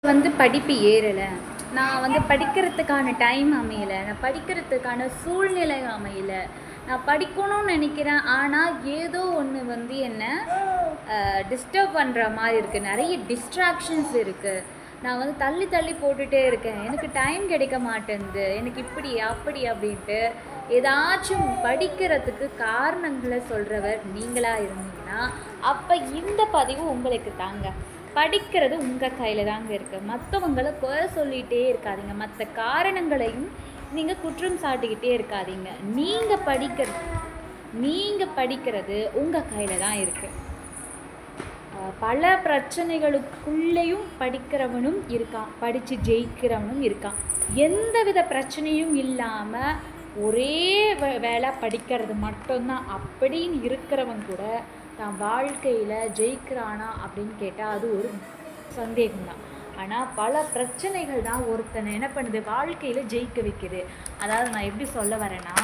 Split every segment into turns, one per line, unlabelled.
படிப்பு ஏறலை, நான் படிக்கிறதுக்கான டைம் அமையலை, நான் படிக்கிறதுக்கான சூழ்நிலை அமையலை, நான் படிக்கணும்னு நினைக்கிறேன். ஆனால் ஏதோ ஒன்று என்னை டிஸ்டர்ப் பண்ணுற மாதிரி இருக்குது. நிறைய டிஸ்ட்ராக்ஷன்ஸ் இருக்குது. நான் தள்ளி தள்ளி போட்டுகிட்டே இருக்கேன். எனக்கு டைம் கிடைக்க மாட்டேங்குது, எனக்கு இப்படி அப்படி அப்படின்ட்டு ஏதாச்சும் படிக்கிறதுக்கு காரணங்களை சொல்கிறவர் நீங்களாக இருந்தீங்கன்னா அப்போ இந்த பதிவு உங்களுக்கு தாங்க. படிக்கிறது உங்கள் கையில் தாங்க இருக்குது. மற்றவங்களை குறை சொல்லிகிட்டே இருக்காதீங்க, மற்ற காரணங்களையும் நீங்கள் குற்றம் சாட்டிக்கிட்டே இருக்காதீங்க. நீங்கள் படிக்கிறது உங்கள் கையில் தான் இருக்குது. பல பிரச்சனைகளுக்குள்ளேயும் படிக்கிறவனும் இருக்கான், படித்து ஜெயிக்கிறவனும் இருக்கான். எந்த வித பிரச்சனையும் இல்லாமல் ஒரே வேலை படிக்கிறது மட்டும்தான் அப்படின்னு இருக்கிறவன் கூட தான் வாழ்க்கையில் ஜெயிக்கிறானா அப்படின்னு கேட்டால் அது ஒரு சந்தேகம்தான். ஆனால் பல பிரச்சனைகள் தான் ஒருத்தனை என்ன பண்ணுது, வாழ்க்கையில் ஜெயிக்க வைக்குது. அதாவது நான் எப்படி சொல்ல வரேன்னா,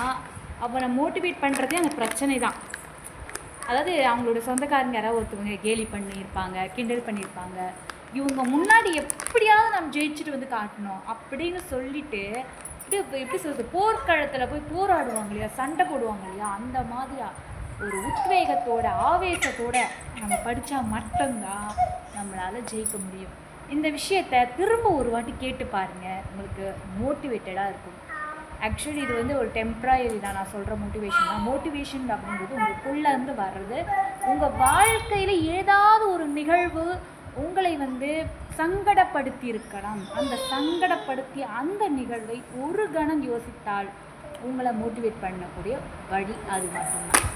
அவனை மோட்டிவேட் பண்ணுறதே அந்த பிரச்சனை தான். அதாவது அவங்களோட சொந்தக்காரங்க யாராவது ஒருத்தவங்க கேலி பண்ணியிருப்பாங்க, கிண்டல் பண்ணியிருப்பாங்க, இவங்க முன்னாடி எப்படியாவது நம்ம ஜெயிச்சுட்டு காட்டணும் அப்படின்னு சொல்லிட்டு எப்படி சொல்கிறது, போர்க்களத்தில் போய் போராடுவாங்க இல்லையா, சண்டை போடுவாங்க இல்லையா, அந்த மாதிரி ஒரு உத்வேகத்தோட ஆவேசத்தோடு நம்ம படித்தா மட்டும்தான் நம்மளால் ஜெயிக்க முடியும். இந்த விஷயத்தை திரும்ப ஒரு வாட்டி கேட்டு பாருங்கள், உங்களுக்கு மோட்டிவேட்டடாக இருக்கும். ஆக்சுவலி இது ஒரு டெம்ப்ரரி தான். நான் சொல்கிற மோட்டிவேஷன் தான். மோட்டிவேஷன் அப்படின்றது உங்களுக்குள்ளேருந்து வர்றது. உங்கள் வாழ்க்கையில் ஏதாவது ஒரு நிகழ்வு உங்களை சங்கடப்படுத்தி இருக்கலாம். அந்த சங்கடப்படுத்திய அந்த நிகழ்வை ஒரு கணம் யோசித்தால் உங்களை மோட்டிவேட் பண்ணக்கூடிய வழி அது மட்டும்தான்.